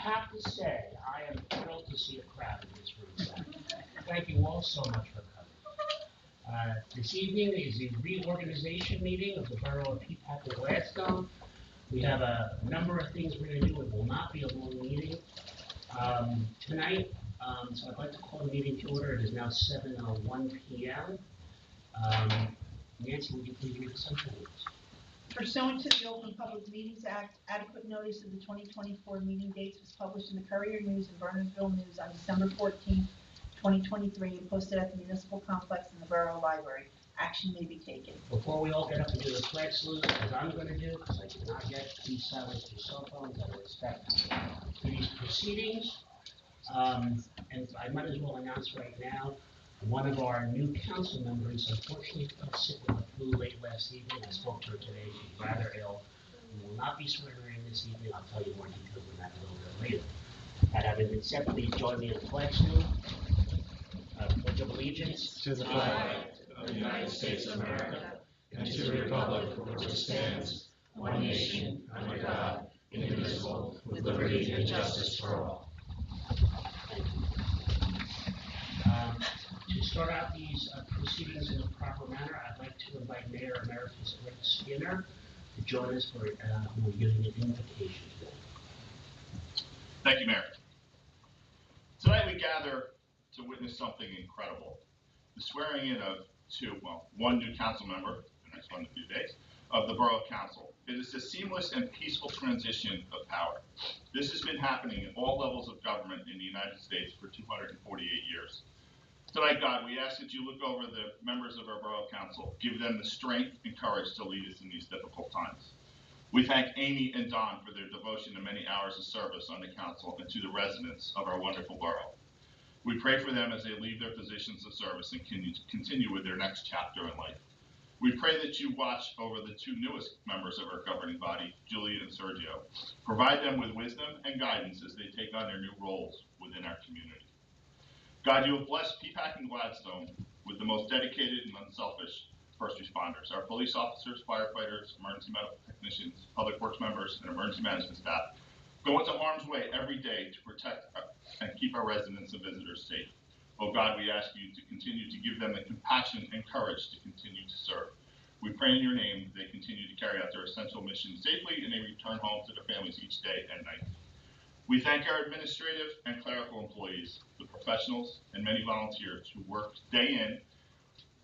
have to say, I am thrilled to see a crowd in this room tonight. Thank you all so much for coming. This evening is the reorganization meeting of the Borough of Peapack and Gladstone. We have a number of things we're going to do. It will not be a long meeting tonight. So I'd like to call the meeting to order. It is now 7:01 p.m. Nancy, would you please read the central rules? Pursuant to the Open Public Meetings Act, adequate notice of the 2024 meeting dates was published in the Courier News and Burnsville News on December 14, 2023, and posted at the Municipal Complex in the Borough Library. Action may be taken. Before we all get up and do the flag salute, as I'm going to do, because I did not yet, please silence your cell phones out of respect for these proceedings. And I might as well announce right now, one of our new council members unfortunately fell sick with the flu late last evening. I spoke to her today. She's rather ill. We will not be swearing her in this evening. I'll tell you more details on that a little bit later. And having been said, please join me in the flag salute. Pledge of allegiance to the flag of the United States of America and to the republic for which it stands, one nation, under God, indivisible, with liberty and justice for all. Thank you. To start out these proceedings in a proper manner, I'd like to invite Mayor Emeritus Rick Skinner to join us for who will be giving an invocation today. Thank you, Mayor. Tonight we gather to witness something incredible. The swearing in of one new council member, the next one in a few days, of the Borough Council. It is a seamless and peaceful transition of power. This has been happening at all levels of government in the United States for 248 years. Tonight, God, we ask that you look over the members of our Borough Council, give them the strength and courage to lead us in these difficult times. We thank Amy and Don for their devotion to many hours of service on the council and to the residents of our wonderful borough. We pray for them as they leave their positions of service and continue with their next chapter in life. We pray that you watch over the two newest members of our governing body, Juliet and Sergio. Provide them with wisdom and guidance as they take on their new roles within our community. God, you have blessed Peapack and Gladstone with the most dedicated and unselfish first responders. Our police officers, firefighters, emergency medical technicians, public works members, and emergency management staff go into harm's way every day to protect and keep our residents and visitors safe. Oh God, we ask you to continue to give them the compassion and courage to continue to serve. We pray in your name that they continue to carry out their essential mission safely and they return home to their families each day and night. We thank our administrative and clerical employees, the professionals, and many volunteers who work day in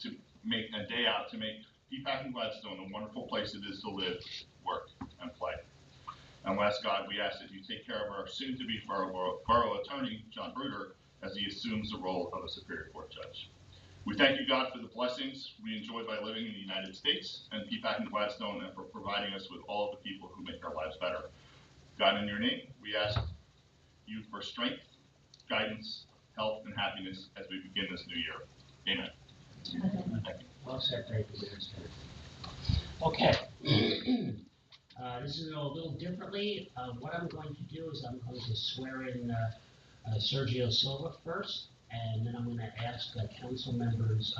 to make and day out to make Peapack and Gladstone a wonderful place it is to live, work, and play. And last, God, we ask that you take care of our soon-to-be borough attorney, John Bruder, as he assumes the role of a Superior Court judge. We thank you, God, for the blessings we enjoy by living in the United States and Peapack and Gladstone, and for providing us with all of the people who make our lives better. God, in your name, we ask you for strength, guidance, health, and happiness as we begin this new year. Amen. Thank you. Well said, thank you, Mayor Skinner. Okay. This is a little differently. What I'm going to do is I'm going to swear in Sergio Silva first, and then I'm going to ask council members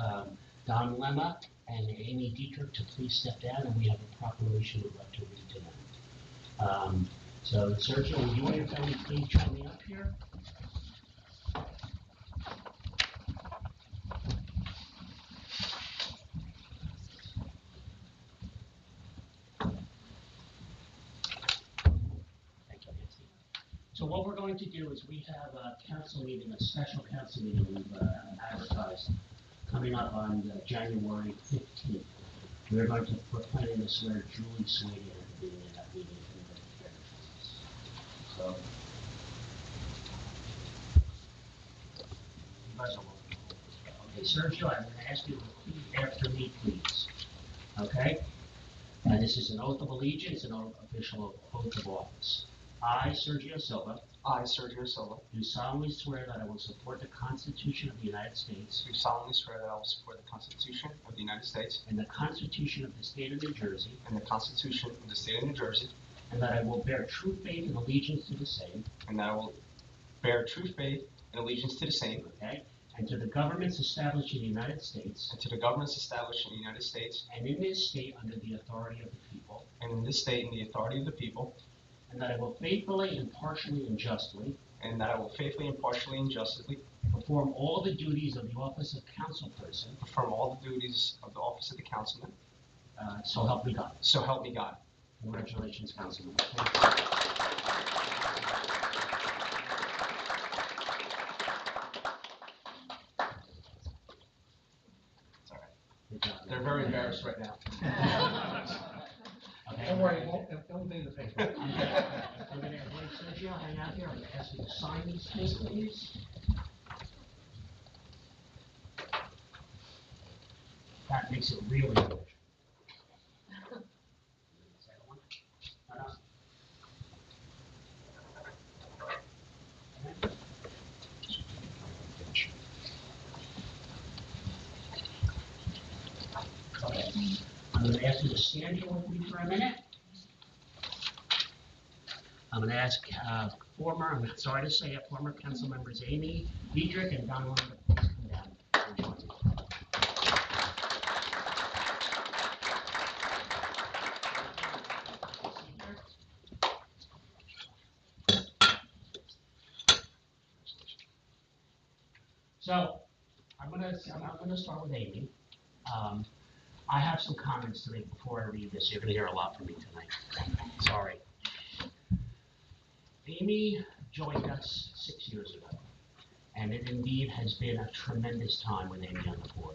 Don Lemma and Amy Dietrich to please step down, and we have a proclamation we'd like to read to them. So, Sergio, would you and your family please join me up here? Thank you, Nancy. So what we're going to do is we have a council meeting, a special council meeting we've advertised coming up on January 15th. We're going to, we're planning to swear Julie Swady at the beginning of that meeting. So, you guys are welcome. Okay, Sergio, I'm going to ask you to repeat after me, please. Okay? And this is an oath of allegiance and an official oath of office. I, Sergio Silva, Do solemnly swear that I will support the Constitution of the United States. Do solemnly swear that I will support the Constitution of the United States. And the Constitution of the State of New Jersey. And the Constitution of the State of New Jersey. And that I will bear true faith and allegiance to the same. And that I will bear true faith and allegiance to the same. Okay. And to the governments established in the United States. And to the governments established in the United States. And in this state under the authority of the people. And in this state in the authority of the people. and that I will faithfully, impartially, and justly and that I will faithfully, impartially, and justly perform all the duties of the office of councilperson, perform all the duties of the office of the councilman. so help me God. So help me God. Congratulations, Councilman. It's all right. Good job. They're very embarrassed right now. Okay. Don't worry, don't be in the paper. I'm gonna invite Sergio, hang out here, I'm gonna ask you to sign these things, please. That makes it really good. Second one. No, no. Okay. I'm gonna ask you to stand here with me for a minute. I'm gonna ask I'm sorry to say it, former council members Amy Diedrich and Don Lund to please come down and join me. So, I'm gonna start with Amy. I have some comments to make before I read this. You're gonna hear a lot from me tonight. Sorry. Amy joined us 6 years ago, and it indeed has been a tremendous time with Amy on the board.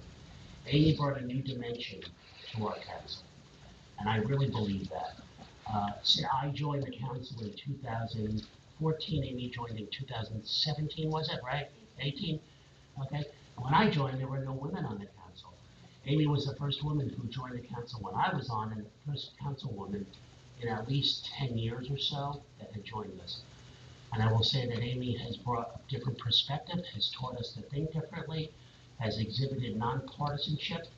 Amy brought a new dimension to our council, and I really believe that. I joined the council in 2014. Amy joined in 2017, was it, right? 18? Okay. When I joined, there were no women on the council. Amy was the first woman who joined the council when I was on, and the first councilwoman in at least 10 years or so that had joined us. And I will say that Amy has brought a different perspective, has taught us to think differently, has exhibited nonpartisanship,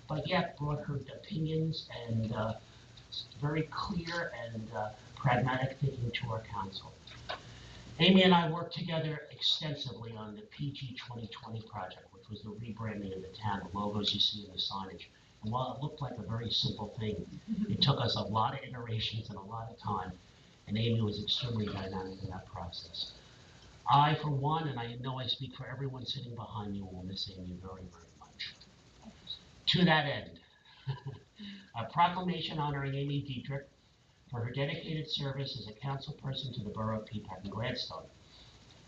but yet brought her opinions and very clear and pragmatic thinking to our council. Amy and I worked together extensively on the PG 2020 project, which was the rebranding of the town, the logos you see in the signage. And while it looked like a very simple thing, it took us a lot of iterations and a lot of time, and Amy was extremely dynamic in that process. I, for one, and I know I speak for everyone sitting behind me, will miss Amy very, very much. To that end, a proclamation honoring Amy Diedrich for her dedicated service as a councilperson to the borough of Peapack and Gladstone.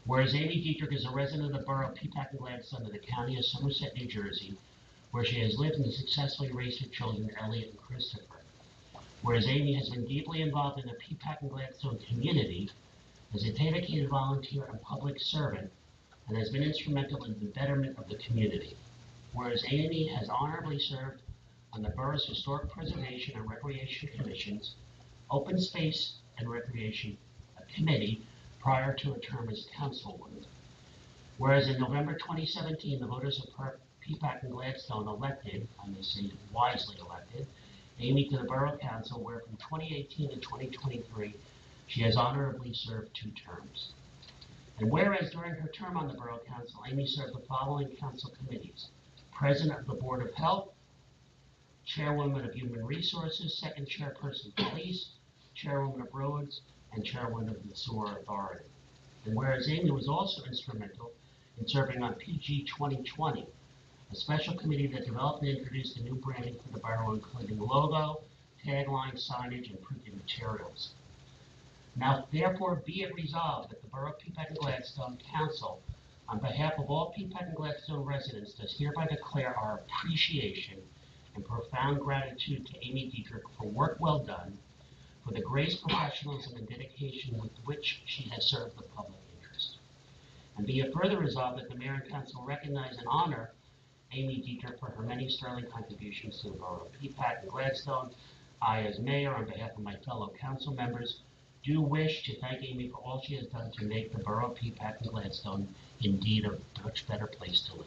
Whereas Amy Diedrich is a resident of the borough of Peapack and Gladstone in the county of Somerset, New Jersey, where she has lived and successfully raised her children, Elliot and Christopher. Whereas Amy has been deeply involved in the Peapack and Gladstone community as a dedicated volunteer and public servant, and has been instrumental in the betterment of the community. Whereas Amy has honorably served on the borough's Historic Preservation and Recreation Commissions, Open Space and Recreation Committee prior to a term as councilwoman. Whereas in November 2017, the voters of Peapack and Gladstone elected, I may say wisely elected, Amy to the Borough Council, where from 2018 to 2023, she has honorably served 2 terms. And whereas during her term on the Borough Council, Amy served the following council committees: President of the Board of Health, Chairwoman of Human Resources, Second Chairperson Police, Chairwoman of Roads, and Chairwoman of the Sewer Authority. And whereas Amy was also instrumental in serving on PG 2020, a special committee that developed and introduced the new branding for the borough, including logo, tagline, signage, and printed materials. Now, therefore, be it resolved that the Borough of Peapack and Gladstone Council, on behalf of all Peapack and Gladstone residents, does hereby declare our appreciation and profound gratitude to Amy Diedrich for work well done, for the grace, professionalism, and dedication with which she has served the public interest. And be it further resolved that the Mayor and Council recognize and honor Amy Diedrich for her many sterling contributions to the Borough of Peapack and Gladstone. I, as Mayor, on behalf of my fellow council members, do wish to thank Amy for all she has done to make the Borough of Peapack and Gladstone indeed a much better place to live.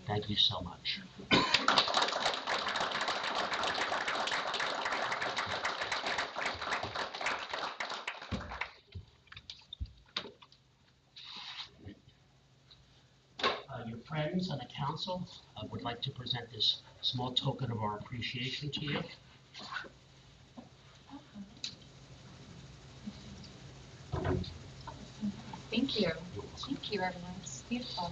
Thank you so much. Your friends on the council would like to present this small token of our appreciation to you. Thank you. Thank you, everyone. It's beautiful.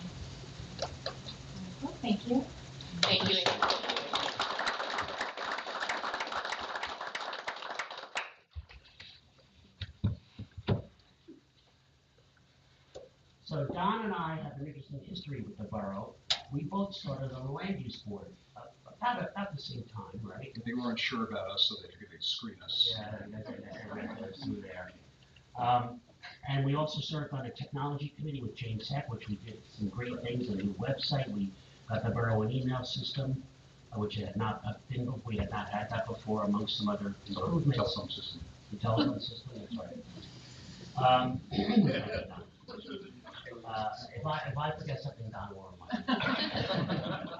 Well, thank you. Thank you. So Don and I have an interesting history with the borough. We both started on the land use board about the same time, right? They weren't sure about us, so they figured they'd screen us. Yeah, that's through there. And we also served on a technology committee with James Heck, which we did some great things, a new website. We got the borough an email system, which had not been, we had not had that before, amongst some other improvements. Telephone system. The telephone system, that's right. If I forget something, Don will remind me.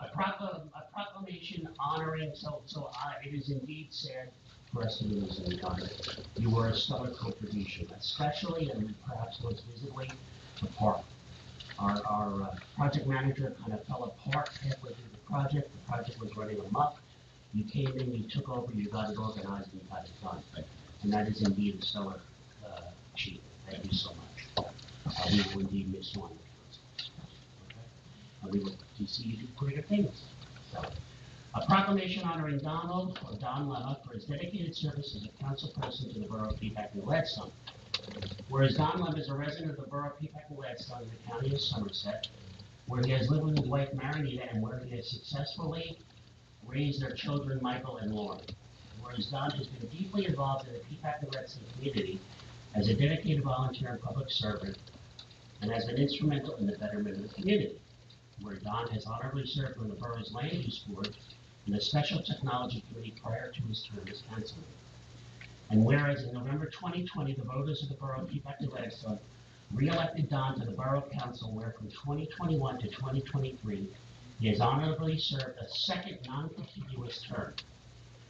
A proclamation honoring, it is indeed sad for us to lose you, Don. You were a stellar contribution, especially and perhaps most visibly, the park. Our project manager kind of fell apart halfway through the project. The project was running amok. You came in, you took over, you got it organized, and you got it done. And that is indeed a stellar achievement. Thank you so much. We will indeed miss you on the council. Okay? And we will see you do greater things. So, a proclamation honoring Don Lemma for his dedicated service as a council person to the borough of Peapack and Gladstone. Whereas Don Lemma is a resident of the borough of Peapack and Gladstone in the county of Somerset, where he has lived with his wife Marinita and where he has successfully raised their children Michael and Lauren. Whereas Don has been deeply involved in the Peapack and Gladstone community as a dedicated volunteer and public servant, and has been instrumental in the betterment of the community, where Don has honorably served on the borough's land use board and the special technology committee prior to his term as councilman. And whereas in November 2020, the voters of the borough of Peapack and Gladstone re-elected Don to the borough council, where from 2021 to 2023, he has honorably served a second non-contiguous term.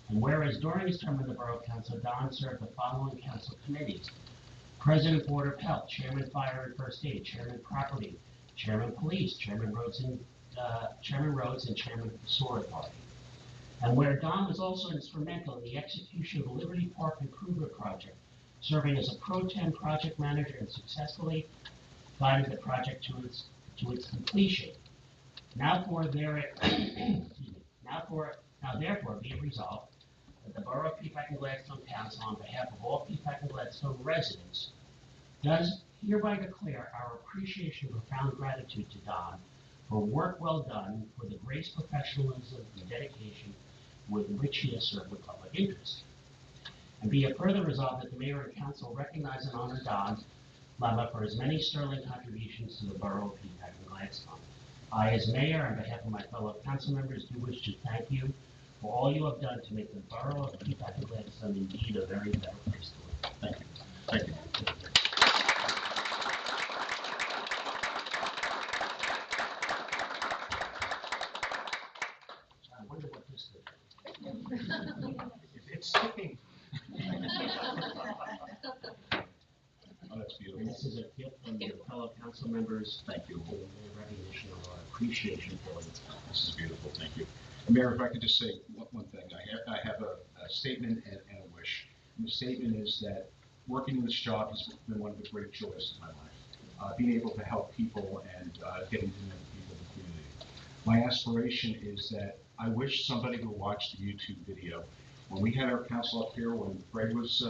And whereas during his term in the borough council, Don served the following council committees: President Board of Health, Chairman Fire and First Aid, Chairman Property, Chairman Police, Chairman Roads, and Chairman of the Sewer Authority. And where Don was also instrumental in the execution of the Liberty Park Improvement Project, serving as a pro tem project manager and successfully guided the project to its completion. Now therefore be it resolved that the Borough of Peapack and Gladstone Council, on behalf of all Peapack and Gladstone residents, does hereby declare our appreciation and profound gratitude to Don for work well done, for the grace, professionalism, and dedication with which he has served the public interest. And be it further resolved that the Mayor and Council recognize and honor Don Lemma for his many sterling contributions to the Borough of Peapack and Gladstone. I, as Mayor, on behalf of my fellow council members, do wish to thank you for all you have done to make the Borough of Peapack and Gladstone indeed a very better place to live. Thank you. Thank you. I wonder what this is. It's sticking. Oh, that's beautiful. And this is a gift from your fellow council members. Thank you. In recognition of our appreciation for it. This is beautiful. Thank you. Mayor, if I could just say one thing. I have a statement and a wish. And the statement is that working in this job has been one of the great joys of my life. Being able to help people and getting to know the people of the community. My aspiration is that I wish somebody would watch the YouTube video. When we had our council up here, when Fred was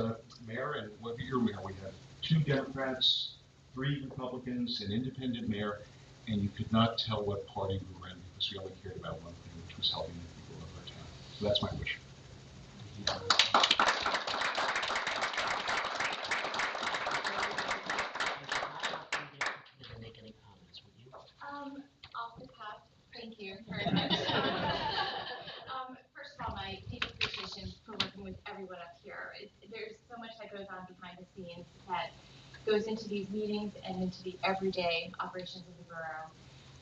mayor and when you were mayor, we had 2 Democrats, 3 Republicans, an independent mayor, and you could not tell what party we were in because we only cared about one thing, which was helping the people of our town. So that's my wish. Make any comments, would you? Off the cuff, thank you very much. First of all, my deep appreciation for working with everyone up here. There's so much that goes on behind the scenes that goes into these meetings and into the everyday operations of the borough.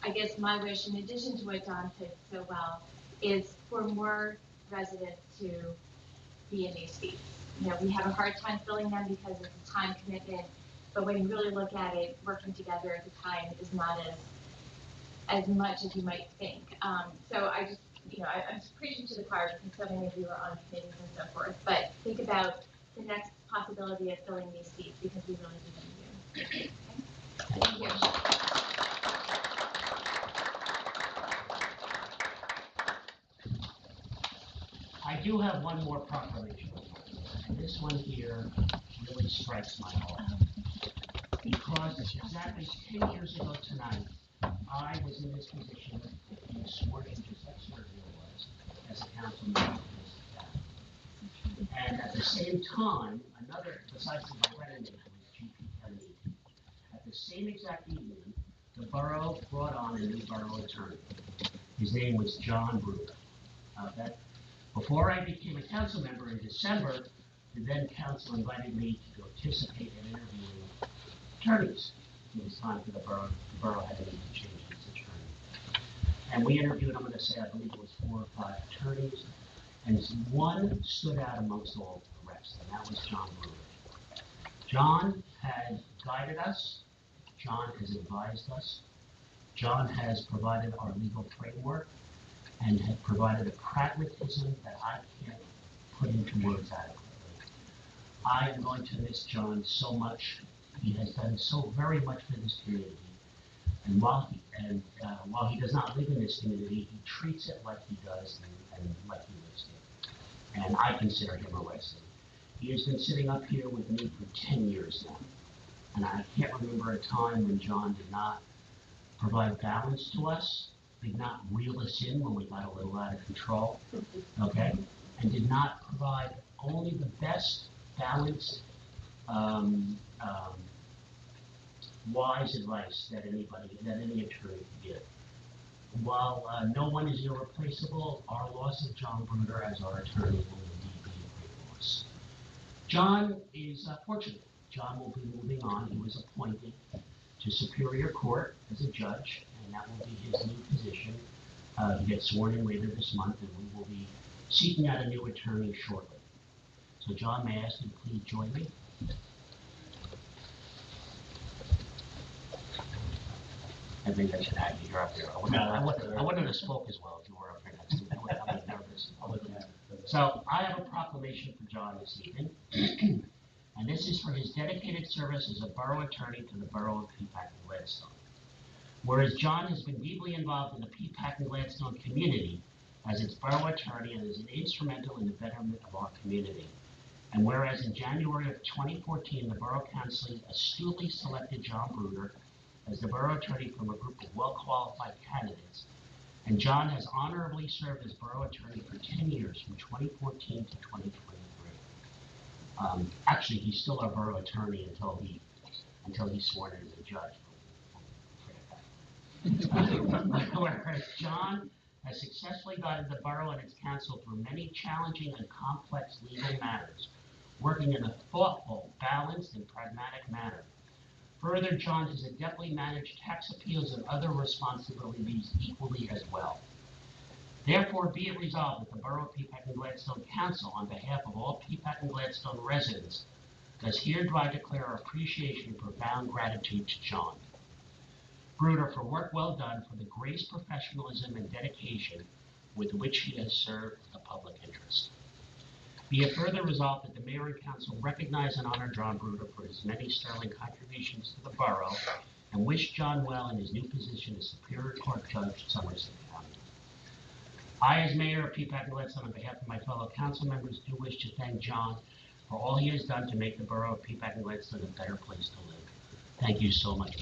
I guess my wish, in addition to what Don said so well, is for more residents to be in these seats. You know, we have a hard time filling them because of the time commitment, but when you really look at it, working together at the time is not as much as you might think. So I just, I'm preaching to the choir because so many of you are on committees and so forth, but think about the next possibility of filling these seats because we really do need you. Okay? have one more proclamation, and this one here really strikes my heart. Because exactly 10 years ago tonight, I was in this position, being sworn in just like Sergio was, as a council member of this town. And at the same time, another, besides the wedding date, was GP Kennedy. At the same exact evening, the borough brought on a new borough attorney. His name was John Bruder. Before I became a council member in December, the then council invited me to participate in interviewing attorneys. It was time for the borough had to need to change its attorney. And we interviewed, I'm gonna say, I believe it was 4 or 5 attorneys, and one stood out amongst all the rest, and that was John Bruder. John has guided us, John has advised us, John has provided our legal framework, and has provided a pragmatism that I can't put into words adequately. I am going to miss John so much. He has done so very much for this community. And while he does not live in this community, he treats it like he does and like he lives here. And I consider him a lesson. He has been sitting up here with me for 10 years now. And I can't remember a time when John did not provide balance to us, did not reel us in when we got a little out of control, okay? And did not provide only the best balanced, wise advice that any attorney could give. While no one is irreplaceable, our loss of John Bruder as our attorney will indeed be a great loss. John is fortunate. John will be moving on. He was appointed to Superior Court as a judge, and that will be his new position. He gets sworn in later this month, and we will be seeking out a new attorney shortly. So John, may I ask you to please join me? I think I should have you. You're up here. I wouldn't have spoke as well if you were up here next to me. I would have been nervous. So I have a proclamation for John this evening. And this is for his dedicated service as a borough attorney to the borough of Peapack and Gladstone. Whereas John has been deeply involved in the Peapack and Gladstone community as its borough attorney and is instrumental in the betterment of our community. And whereas in January of 2014, the Borough Council astutely selected John Bruder as the borough attorney from a group of well-qualified candidates, and John has honorably served as borough attorney for 10 years, from 2014 to 2023. Actually, he's still our borough attorney until he's sworn in as a judge. Whereas John has successfully guided the borough and its council through many challenging and complex legal matters, working in a thoughtful, balanced, and pragmatic manner. Further, John has adeptly managed tax appeals and other responsibilities equally as well. Therefore, be it resolved that the Borough of Peapack and Gladstone Council, on behalf of all Peapack and Gladstone residents, does hereby declare our appreciation and profound gratitude to John Bruder for work well done, for the grace, professionalism, and dedication with which he has served the public interest. Be it further resolved that the Mayor and Council recognize and honor John Bruder for his many sterling contributions to the borough and wish John well in his new position as Superior Court Judge, Somerset County. I, as Mayor of Peapack and Gladstone, on behalf of my fellow council members, do wish to thank John for all he has done to make the borough of Peapack and Gladstone a better place to live. Thank you so much.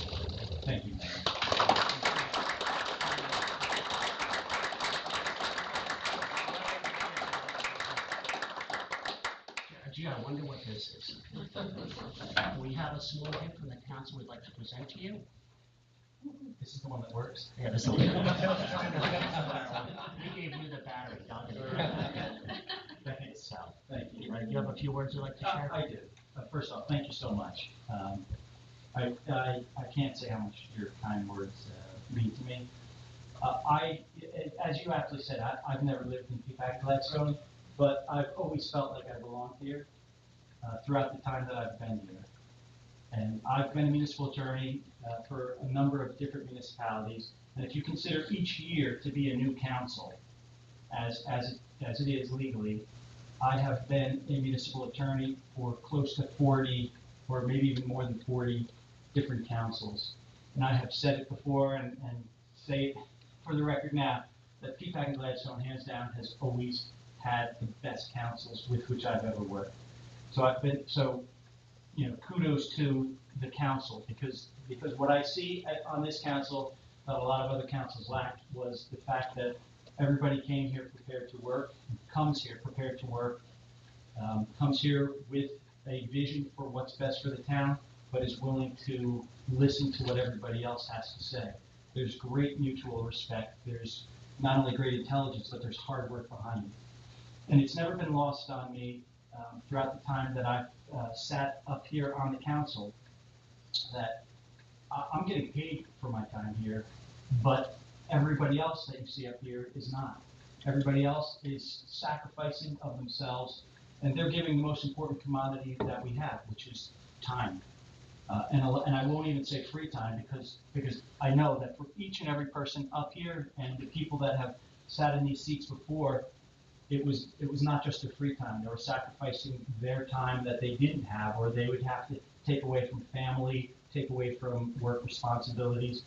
Thank you, Mayor. Gee, I wonder what this is. We have a small gift from the council we'd like to present to you. This is the one that works? Yeah, this is the one. We gave you the battery, don't we? Thanks. So, Thank you. do you have a few words you'd like to share? I do. First off, thank you so much. I can't say how much your kind words mean to me. As you aptly said, I've never lived in Peapack and Gladstone, but I've always felt like I belonged here throughout the time that I've been here. And I've been a municipal attorney for a number of different municipalities. And if you consider each year to be a new council, as it is legally, I have been a municipal attorney for close to 40, or maybe even more than 40 different councils. And I have said it before and say it for the record now, that Peapack and Gladstone, hands down, has always had the best councils with which I've ever worked. So kudos to the council, because what I see on this council that a lot of other councils lacked was the fact that everybody came here prepared to work, comes here prepared to work, comes here with a vision for what's best for the town, but is willing to listen to what everybody else has to say. There's great mutual respect. There's not only great intelligence, but there's hard work behind it. And it's never been lost on me throughout the time that I've sat up here on the council that I'm getting paid for my time here, but everybody else that you see up here is not. Everybody else is sacrificing of themselves, and they're giving the most important commodity that we have, which is time. And I won't even say free time, because I know that for each and every person up here and the people that have sat in these seats before, it was not just their free time. They were sacrificing their time that they didn't have, or they would have to take away from family, take away from work responsibilities,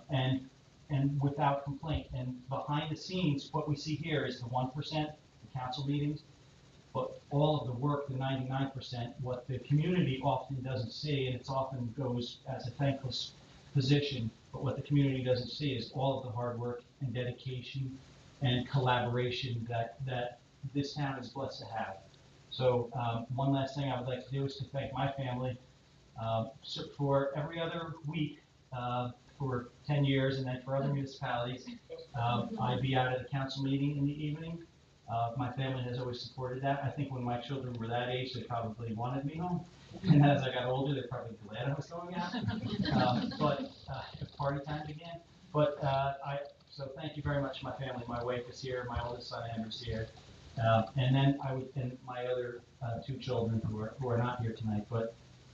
and without complaint. And behind the scenes, what we see here is the 1%, the council meetings, but all of the work, the 99%, what the community often doesn't see, and it often goes as a thankless position, but what the community doesn't see is all of the hard work and dedication and collaboration that this town is blessed to have. So one last thing I would like to do is to thank my family. So for every other week for 10 years, and then for other municipalities, I'd be out at a council meeting in the evening. My family has always supported that. I think when my children were that age, they probably wanted me home. And as I got older, they're probably glad I was going out. But party time began. But so thank you very much, my family. My wife is here. My oldest son, Andrew's here. And then and my other two children who are not here tonight. But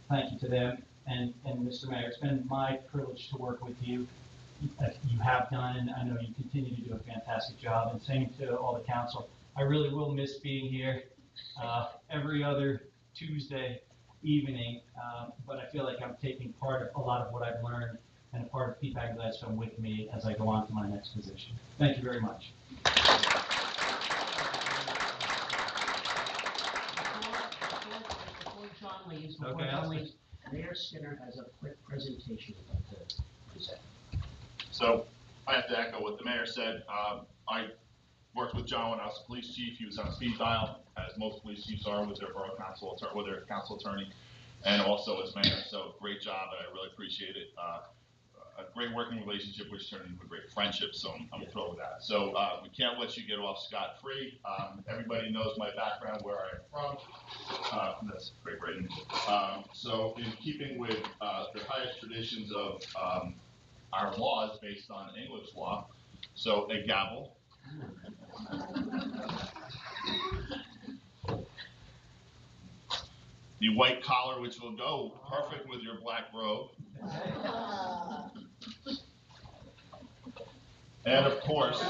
thank you to them. And Mr. Mayor, it's been my privilege to work with you. You have done, and I know you continue to do a fantastic job. And same to all the council. I really will miss being here every other Tuesday evening, but I feel like I'm taking part of a lot of what I've learned and a part of Peapack And Gladstone with me as I go on to my next position. Thank you very much. Before John leaves, Mayor Skinner has a quick presentation he'd like to present. So I have to echo what the mayor said. I worked with John when I was a police chief. He was on speed dial, as most police chiefs are with their borough council, with their council attorney, and also as mayor. So great job, and I really appreciate it. A great working relationship, which turned into a great friendship. So I'm thrilled with that. So we can't let you get off scot-free. Everybody knows my background, where I'm from. That's Great Britain. So in keeping with the highest traditions of our laws based on English law, so a gavel. The white collar, which will go perfect with your black robe. And of course,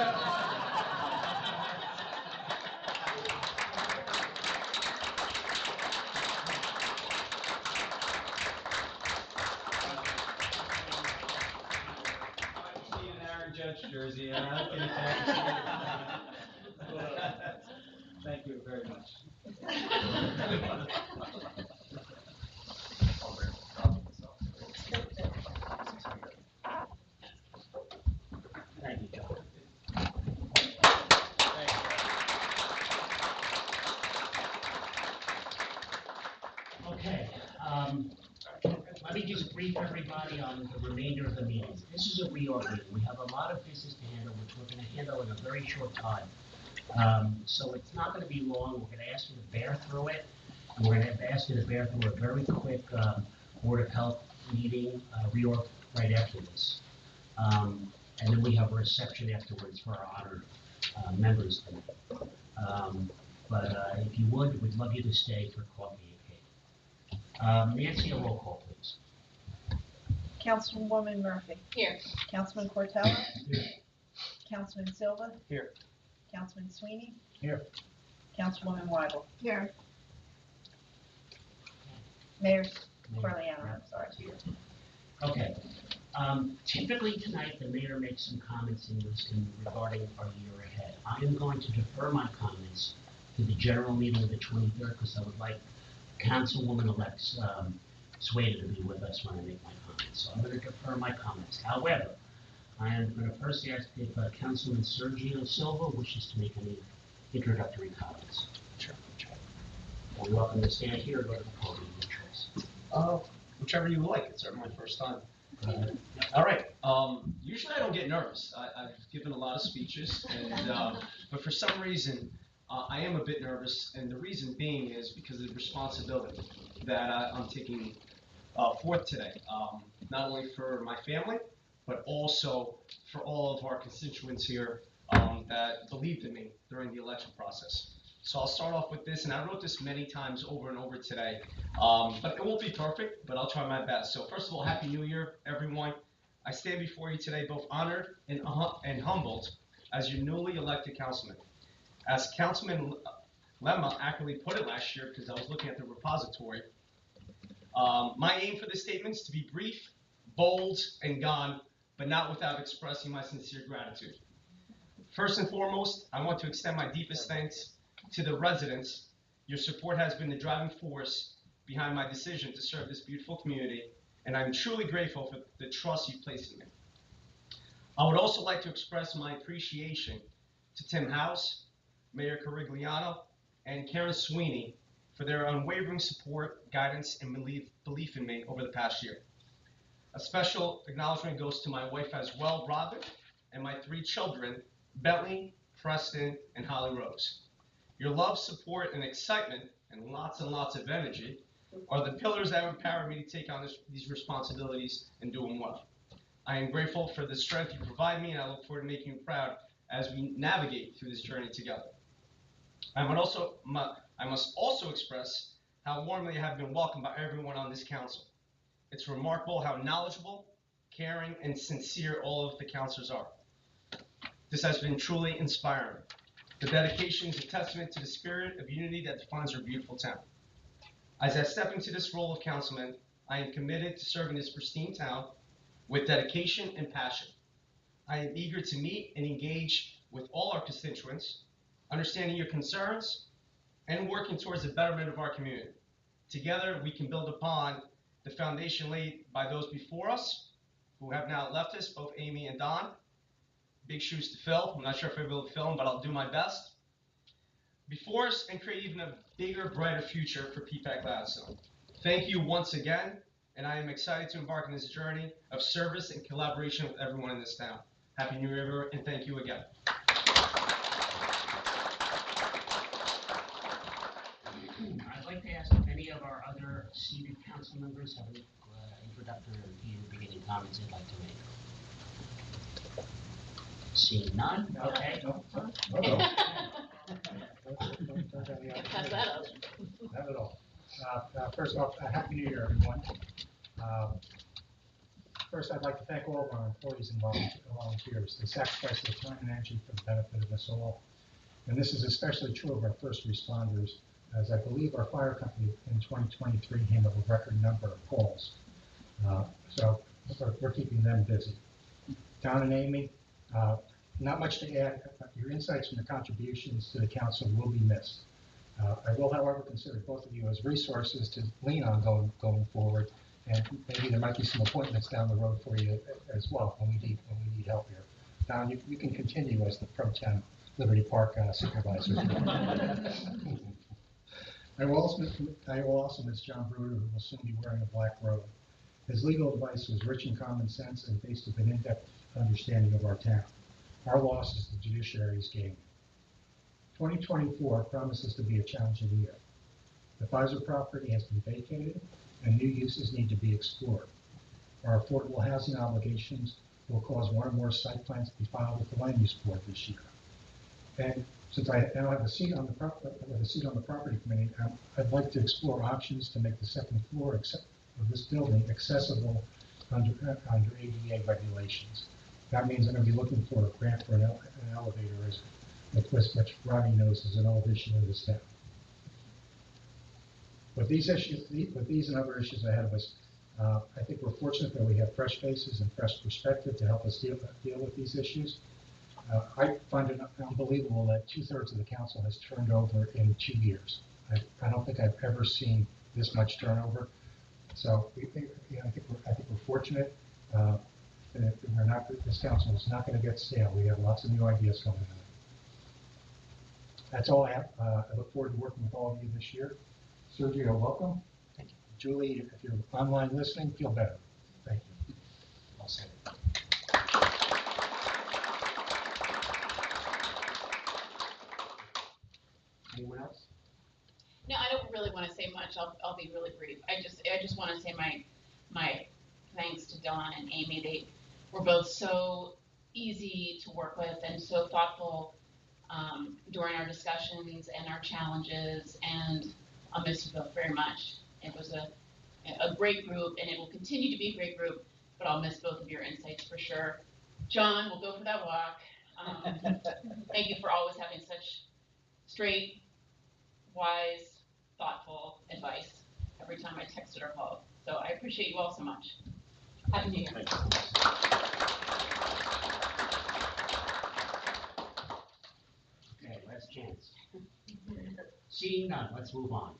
Judge jersey. Thank you very much. Thank you, John. Okay, let me just brief everybody on the remainder of the meeting. This is a reorg meeting. We have a lot of business to handle, which we're going to handle in a very short time. So it's not going to be long. We're going to ask you to bear through it. And we're going to ask you to bear through a very quick Board of Health meeting, reorg right after this. And then we have a reception afterwards for our honored members tonight. But if you would, we'd love you to stay for coffee and cake. Nancy, a roll call, please. Councilwoman Murphy. Here. Councilman Cortella. Here. Councilman Silva. Here. Councilman Sweeney. Here. Councilwoman Weibel. Here. Mayor Corleone, I'm sorry. Okay. Typically tonight, the mayor makes some comments regarding our year ahead. I am going to defer my comments to the general meeting of the 23rd because I would like Councilwoman-elect Swader to be with us when I make my comments. So I'm going to defer my comments. However, I am going to first ask if Councilman Sergio Silva wishes to make any introductory comments. Sure. You're welcome to stand here or go to the podium, your choice. Whichever you like. It's my first time. All right. Usually I don't get nervous. I've given a lot of speeches, but for some reason I am a bit nervous, and the reason being is because of the responsibility that I'm taking forth today, not only for my family, but also for all of our constituents here that believed in me during the election process. So I'll start off with this, and I wrote this many times over and over today, but it won't be perfect, but I'll try my best. So first of all, Happy New Year, everyone. I stand before you today both honored and humbled as your newly elected councilman. As Councilman Lemma accurately put it last year, because I was looking at the repository, my aim for this statement is to be brief, bold, and gone, but not without expressing my sincere gratitude. First and foremost, I want to extend my deepest thanks to the residents. Your support has been the driving force behind my decision to serve this beautiful community, and I'm truly grateful for the trust you placed in me. I would also like to express my appreciation to Tim House, Mayor Carigliano, and Karen Sweeney for their unwavering support, guidance, and belief in me over the past year. A special acknowledgement goes to my wife as well, Robin, and my 3 children, Bentley, Preston, and Holly Rose. Your love, support, and excitement, and lots of energy, are the pillars that empower me to take on these responsibilities and do them well. I am grateful for the strength you provide me, and I look forward to making you proud as we navigate through this journey together. I must also express how warmly I have been welcomed by everyone on this council. It's remarkable how knowledgeable, caring, and sincere all of the councilors are. This has been truly inspiring. The dedication is a testament to the spirit of unity that defines our beautiful town. As I step into this role of councilman, I am committed to serving this pristine town with dedication and passion. I am eager to meet and engage with all our constituents, understanding your concerns, and working towards the betterment of our community. Together, we can build upon the foundation laid by those before us, who have now left us, both Amy and Don. Big shoes to fill. I'm not sure if I'll be able to fill them, but I'll do my best. Before us, and create even a bigger, brighter future for Peapack And Gladstone. Thank you once again, and I am excited to embark on this journey of service and collaboration with everyone in this town. Happy New Year, and thank you again. I'd like to ask if any of our other seated council members have any introductory or beginning comments they'd like to make. Seeing none, okay. Pass that up. Not at all. First off, Happy New Year, everyone. First, I'd like to thank all of our employees and volunteers. They sacrifice their time and energy for the benefit of us all. And this is especially true of our first responders, as I believe our fire company in 2023 handled a record number of calls. So we're keeping them busy. Don and Amy, not much to add. Your insights and your contributions to the council will be missed. I will, however, consider both of you as resources to lean on going forward, and maybe there might be some appointments down the road for you as well when we need help here. Don, you can continue as the pro tem Liberty Park supervisor. I will also miss John Bruder, who will soon be wearing a black robe. His legal advice was rich in common sense and based on an in-depth understanding of our town. Our loss is the judiciary's gain. 2024 promises to be a challenging year. The Pfizer property has been vacated and new uses need to be explored. Our affordable housing obligations will cause more and more site plans to be filed with the Land Use Board this year. And since I now have a seat on the property committee, I'd like to explore options to make the second floor of this building accessible under ADA regulations. That means I'm going to be looking for a grant for an elevator, which Ronnie knows is an old issue in this town. With these and other issues ahead of us, I think we're fortunate that we have fresh faces and fresh perspective to help us deal with these issues. I find it unbelievable that 2/3 of the council has turned over in 2 years. I don't think I've ever seen this much turnover. So I think we're fortunate that this council is not going to get stale. We have lots of new ideas coming in. That's all I have. I look forward to working with all of you this year. Sergio, welcome. Thank you. Julie, if you're online listening, feel better. Thank you. I'll say it. Anyone else? No, I don't really want to say much. I'll be really brief. I just want to say my thanks to Don and Amy. They were both so easy to work with and so thoughtful during our discussions and our challenges, and I'll miss you both very much. It was a great group, and it will continue to be a great group, but I'll miss both of your insights for sure. John, we'll go for that walk. Thank you for always having such straight, wise, thoughtful advice every time I texted or called. So I appreciate you all so much. Happy New Year. Okay, last chance. Seeing none, let's move on.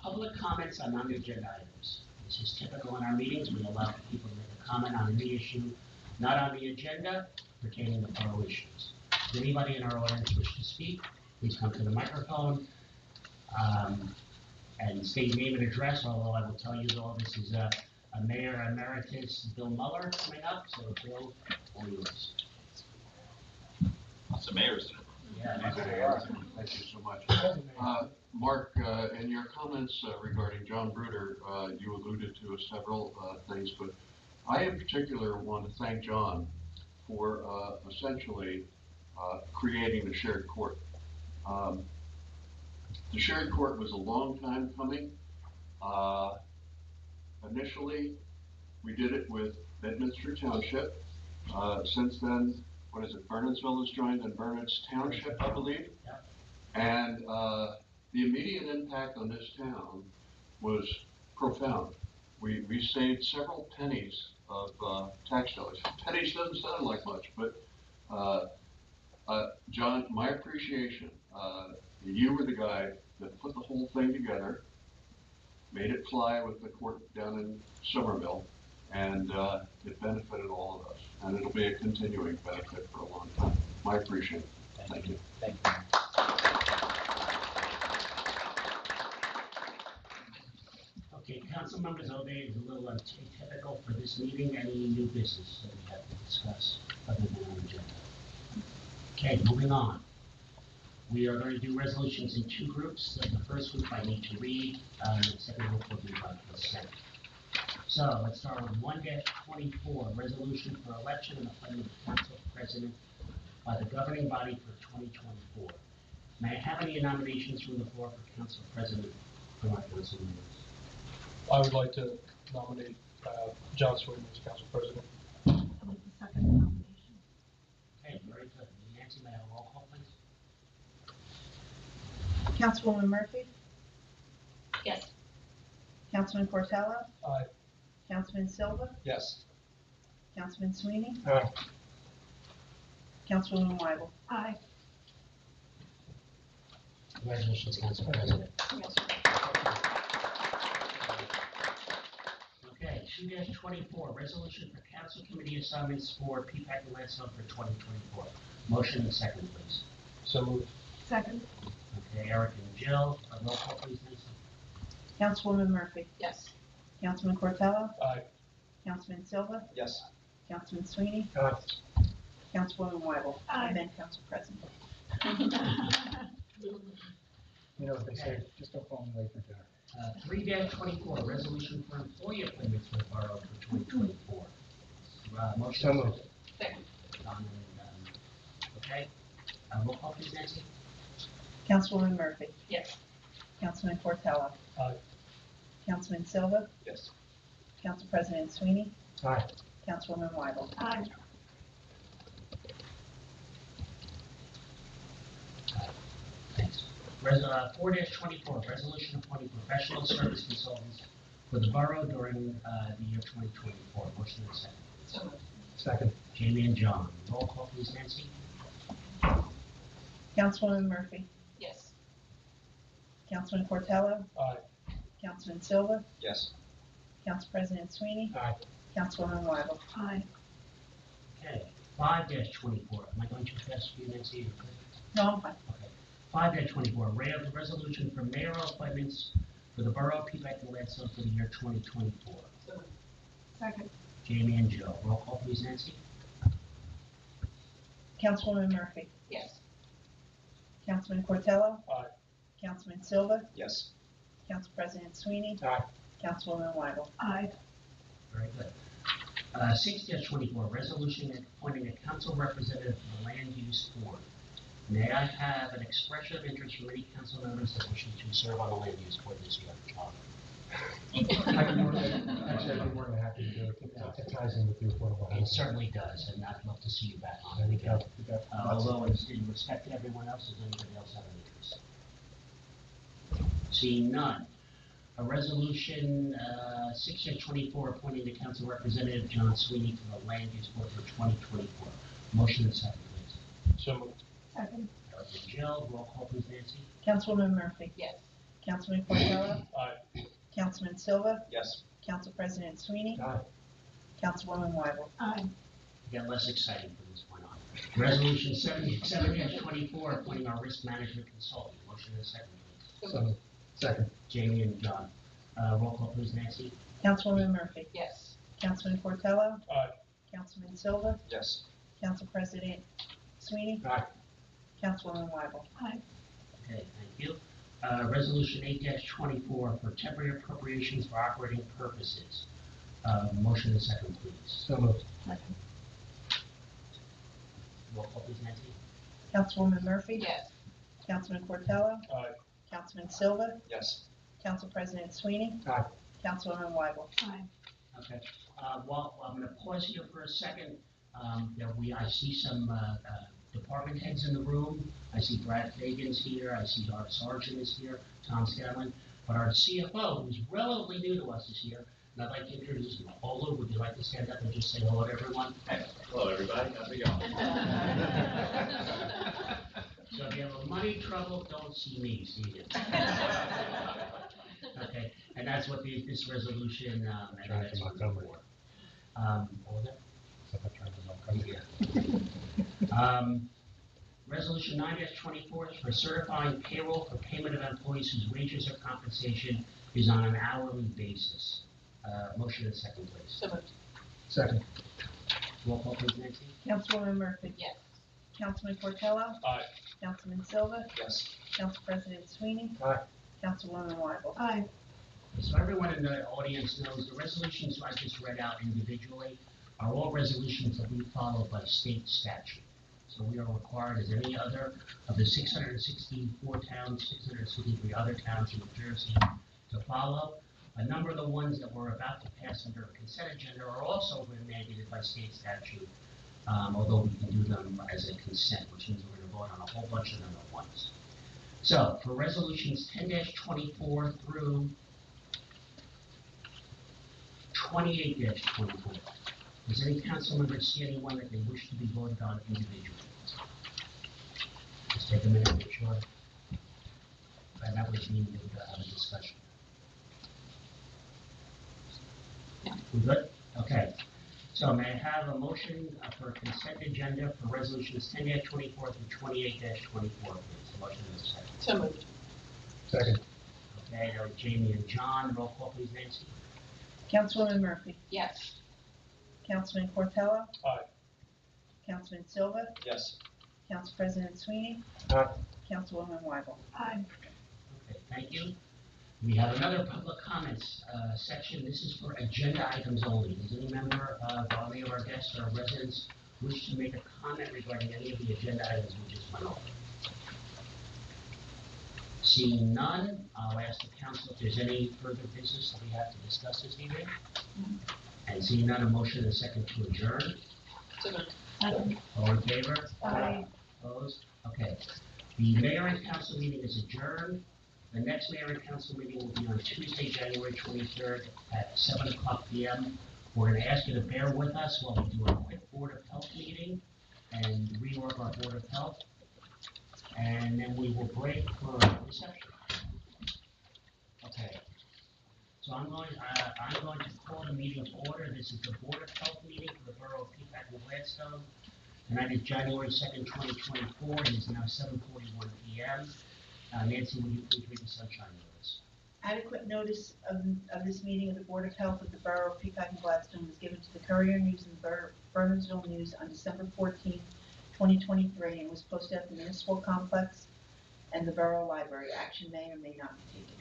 Public comments on non-agenda items. This is typical in our meetings. We allow people to make a comment on any issue not on the agenda pertaining to borough issues. Does anybody in our audience wish to speak? Please come to the microphone and state name and address, although I will tell you all this is a Mayor Emeritus Bill Muller coming up, so Bill, all yours. That's the mayor's. Yeah, that's Thank you so much. Mark, in your comments regarding John Bruder, you alluded to several things, but I in particular want to thank John for essentially creating the shared court. The shared court was a long time coming. Initially, we did it with Bedminster Township. Since then, what is it, Bernardsville has joined and Bernards Township, I believe. And the immediate impact on this town was profound. We saved several pennies of tax dollars. Pennies doesn't sound like much, but John, my appreciation, you were the guy that put the whole thing together, made it fly with the court down in Somerville, and it benefited all of us. And it'll be a continuing benefit for a long time. My appreciation. Thank you. Thank you. Okay, council members, O'Day is a little atypical for this meeting. Any new business that we have to discuss other than our agenda? Okay, moving on. We are going to do resolutions in 2 groups. The first group I need to read, and the second group will be by consent. So let's start with 1-24, resolution for election and appointment of council president by the governing body for 2024. May I have any nominations from the floor for council president from our council members? I would like to nominate John Sweden as council president. Second nomination. Okay, very good. Nancy, may I have a roll call, please? Councilwoman Murphy? Yes. Councilman Cortello? Aye. Councilman Silva? Yes. Councilman Sweeney? Aye. Councilwoman Weibel? Aye. Congratulations, council president. Okay, 2-24, resolution for council committee assignments for Peapack and Gladstone for 2024. Motion and second, please. So moved. Second. Okay, Eric and Jill, roll call, please, Nancy. Councilwoman Murphy? Yes. Councilman Cortello? Aye. Councilman Silva? Yes. Councilman Sweeney? Aye. Councilwoman Weibel? Aye. And then Council President. You know what they say, just don't call me late for dinner. 3-24, resolution for employee appointments for the borough for 2024. Motion. So moved. Second. Don and, okay, roll call, please, Nancy. Councilwoman Murphy? Yes. Councilman Cortello? Aye. Councilman Silva? Yes. Council President Sweeney? Aye. Councilwoman Weibel? Aye. Thanks. 4-24, resolution appointing professional service consultants for the borough during the year 2024. Motion and second. So moved. Second. Jamie and John. Roll call, please, Nancy. Councilwoman Murphy, Yes. Councilman Portello, Aye. Councilman Silva, Yes. Council President Sweeney, Aye. Councilwoman Wyble. Aye. Okay, 5-24. Am I going too fast for you, Nancy? You're good? No, I'm fine. Okay. 5-24, resolution for mayoral appointments for the borough of Peapack and Gladstone for the year 2024. So moved. Second. Jamie and Joe. Roll call, please, Nancy. Councilwoman Murphy, Yes. Councilman Portello, Aye. Councilman Silva, Yes. Council President Sweeney, Aye. Councilwoman Wyble. Aye. Very good. 6-24, resolution appointing a council representative to the land use board. May I have an expression of interest from any council members that wish to serve on the land use board this year? I'd be more than happy to do it. It ties in with the affordable housing. It certainly does, and I'd love to see you back on And it we got, again. we got lots of- Although in respect to everyone else, does anybody else have an interest? Seeing none. A resolution 6-24 appointing the council representative John Sweeney to the land use board for 2024. Motion and second, please. So moved. Second. Eric and Jill, roll call, please, Nancy. Councilwoman Murphy, Yes. Councilman Portello, Aye. Councilman Silva, Yes. Council President Sweeney, Aye. Councilwoman Wyble. Aye. Get less exciting from this point on. Resolution 7-24 appointing our risk management consultant. Motion and second, please. So, second. Jamie and John. Roll call, please, Nancy. Councilwoman Murphy, Yes. Councilman Portello, Aye. Councilman Silva, Yes. Council President Sweeney, Aye. Councilwoman Wyble. Aye. Okay, thank you. Resolution 8-24 for temporary appropriations for operating purposes. Motion and second, please. So moved. Roll call, please, Nancy. Councilwoman Murphy, Yes. Councilman Portello, Aye. Councilman Silva, Yes. Council President Sweeney, Aye. Councilwoman Wyble. Aye. Okay. Well, I'm going to pause here for a second. I see some department heads in the room. I see Brad Fagan's here. I see our sergeant is here, Tom Scanlon. But our CFO, who's relatively new to us this year, and I'd like to introduce you. Olu, would you like to stand up and just say hello to everyone? Hello, everybody. How's it going? So if you have a money trouble, don't see me, see you. Okay, and that's what this resolution, and that's what it's for. What was that? Resolution 9-24 is for certifying payroll for payment of employees whose wages or compensation is on an hourly basis. Motion and second, please. So moved. Second. Roll call, please, Nancy. Councilwoman Murphy, Yes. Councilman Portello, Aye. Councilman Silva, Yes. Council President Sweeney, Aye. Councilwoman Wyble. Aye. So everyone in the audience knows the resolutions I just read out individually are all resolutions that we follow by state statute. So we are required, as any other of the 664 towns, 663 other towns in New Jersey, to follow. A number of the ones that we're about to pass under a consent agenda are also mandated by state statute, although we can do them as a consent, which means we're going to vote on a whole bunch of them at once. So for resolutions 10-24 through 28-24. Does any council member see anyone that they wish to be voted on individually? Just take a minute to make sure. And that would mean we would have a discussion. No. We good? Okay. So may I have a motion for a consent agenda for resolutions 10-24 through 28-24, please? Motion is second. So moved. Second. Okay, now Jamie and John, roll call, please, Nancy. Councilwoman Murphy, Yes. Councilman Portello, Aye. Councilman Silva, Yes. Council President Sweeney, Aye. Councilwoman Wyble. Aye. Okay, thank you. We have another public comments section. This is for agenda items only. Does any member of any of our guests or residents wish to make a comment regarding any of the agenda items we just went over? Seeing none, I'll ask the council if there's any further business that we have to discuss this evening. And seeing none, a motion and a second to adjourn. So moved. All in favor? Aye. Opposed? Okay. The mayor and council meeting is adjourned. The next mayor and council meeting will be on Tuesday, January 23rd at 7 o'clock p.m. We're going to ask you to bear with us while we do a quick Board of Health meeting and rework our Board of Health. And then we will break for reception. Okay. So I'm going to call the meeting to order. This is the Board of Health meeting for the Borough of Peapack and Gladstone. Tonight is January 2nd, 2024. It is now 7:41 p.m. Nancy, will you please read the sunshine notice? Adequate notice of this meeting of the Board of Health of the Borough of Peapack and Gladstone was given to the Courier News and Bernardsville News on December 14th, 2023, and was posted at the Municipal Complex and the Borough Library. Action may or may not be taken.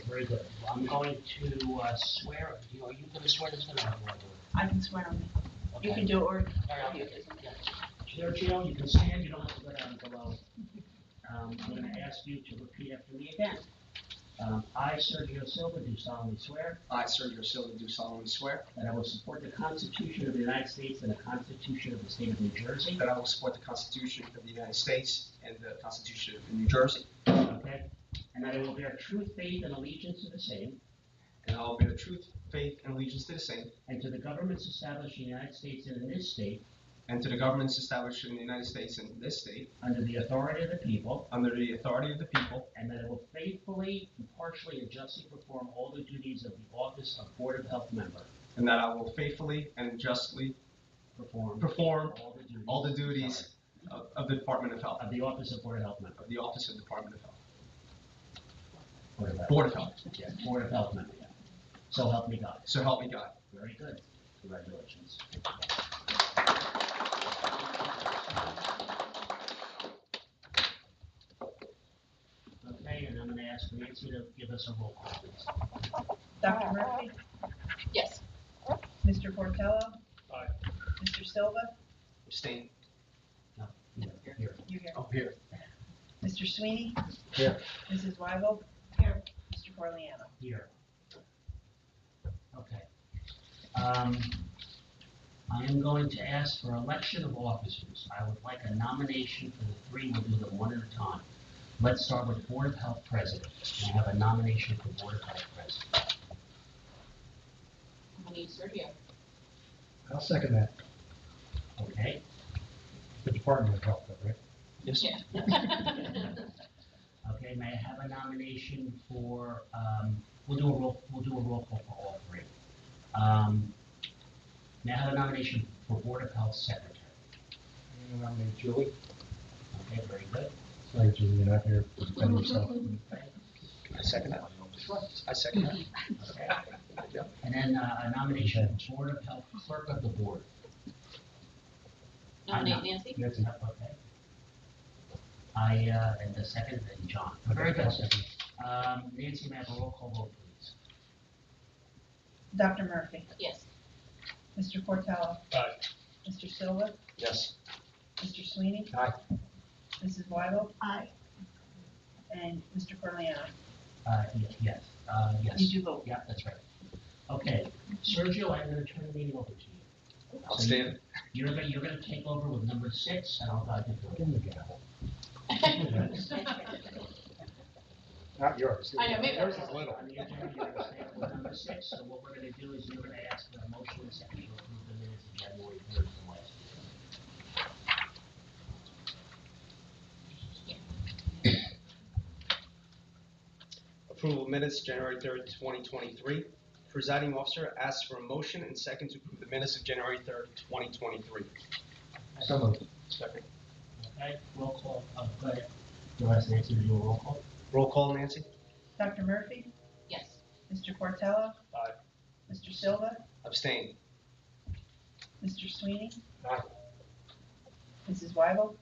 Okay, very good. Well, I'm going to swear. Are you going to swear this one out? I can swear on it. Okay. You can do it, or Yeah. Sergio, you can stand. You don't have to go down below. I'm going to ask you to repeat after me again. I, Sergio Silva, do solemnly swear I, Sergio Silva, do solemnly swear that I will support the Constitution of the United States and the Constitution of the State of New Jersey. that I will support the Constitution of the United States and the Constitution of New Jersey, Okay? And that I will bear true faith and allegiance to the same and I will bear truth, faith, and allegiance to the same, and to the governments established in the United States and in this state and to the governments established in the United States and this state, under the authority of the people, under the authority of the people, and that I will faithfully, impartially, and justly perform all the duties of the office of Board of Health member. and that I will faithfully and justly Perform all the duties of the Department of Health, of the office of Board of Health member. of the Office of Department of Health. Board Board of Health. Yeah, Board of Health member, yeah. So help me God. So help me God. Very good. Congratulations. Okay, and I'm going to ask Nancy to give us a roll call, please. Dr. Murphy, Yes. Mr. Portello, Aye. Mr. Silva, Abstain. No, here. you're here. Oh, here. Mr. Sweeney, Here. Mrs. Weigel, here. Mr. Corleano. Here. Okay. I am going to ask for election of officers. I would like a nomination for the three. We'll do them one at a time. Let's start with Board of Health President. I have a nomination for Board of Health President. I need Sergio. I'll second that. Okay? The Department of Health, though, right? Yes. Yeah. Okay, may I have a nomination for, we'll do a roll call for all three. May I have a nomination for Board of Health Secretary? I'm going to nominate Julie. Okay, very good. Sorry, Julie, you're not here to defend yourself. Okay. I second that. I second that. Okay. And then a nomination for Board of Health Clerk of the Board. Nominate Nancy? Nancy. Okay. And the second, and John. Very good. Nancy, may I have a roll call vote, please? Dr. Murphy, Yes. Mr. Portello, Aye. Mr. Silva, Yes. Mr. Sweeney, Aye. Mrs. Weigel. Aye. And Mr. Corleano. Yes, yes. You do vote. Yeah, that's right. Okay, Sergio, I'm gonna turn the meeting over to you. I'll So stand. You're gonna take over with number 6, and I'll guide you through it. Give me the gavel. Not yours. I know, maybe Yours that's is little. On the agenda, you're gonna stay with number 6, so what we're gonna do is you're gonna ask for a motion and second to approve the minutes of January 3rd from last meeting. Approval of minutes, January 3rd, 2023. Presiding officer asks for a motion and second to approve the minutes of January 3rd, 2023. So moved. Second. Okay, roll call, go ahead. You'll ask Nancy to do a roll call? Roll call, Nancy? Dr. Murphy, Yes. Mr. Portello, Aye. Mr. Silva, Abstain. Mr. Sweeney, Aye. Mrs. Weigel.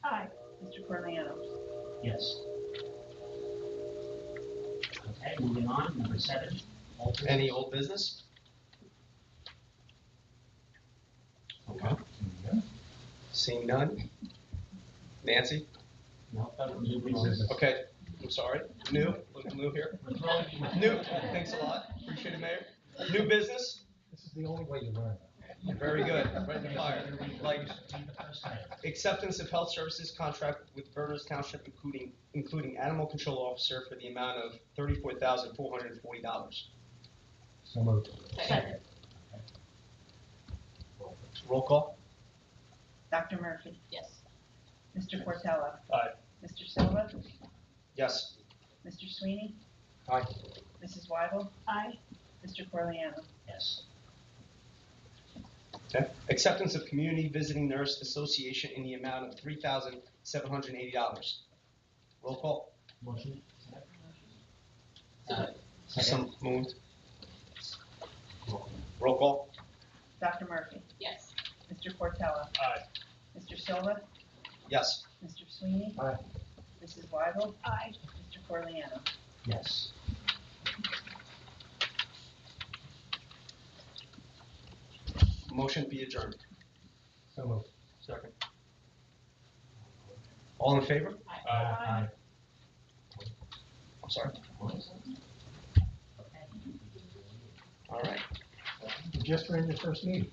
Aye. Mr. Corleano. Yes. Okay, moving on, number 7. Old business. Any old business? Okay. Seeing none? Nancy? No, new business. Okay, I'm sorry. New here. We're throwing you. New, thanks a lot. Appreciate it, Mayor. New business? This is the only way you learn. Very good, right in the fire. Like, The first item. acceptance of health services contract with Berners Township, including animal control officer for the amount of $34,440. So moved. Second. Roll call? Dr. Murphy? Yes. Mr. Curatolo? Aye. Mr. Silva? Yes. Mr. Sweeney? Aye. Mrs. Weigel? Aye. Mr. Corleano? Yes. Okay. Acceptance of Community Visiting Nurse Association in the amount of $3,780. Roll call? Motion? Some moved. Roll call? Dr. Murphy? Yes. Mr. Curatolo? Aye. Mr. Silva? Yes. Mr. Sweeney? Aye. Mrs. Weigel? Aye. Mr. Corleano? Yes. Motion be adjourned. So moved. Second. All in favor? Aye. I'm sorry. All right. You just ran your first meeting.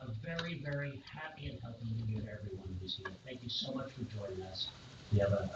A very, very happy and healthy new year to everyone who's here. Thank you so much for joining us. We have a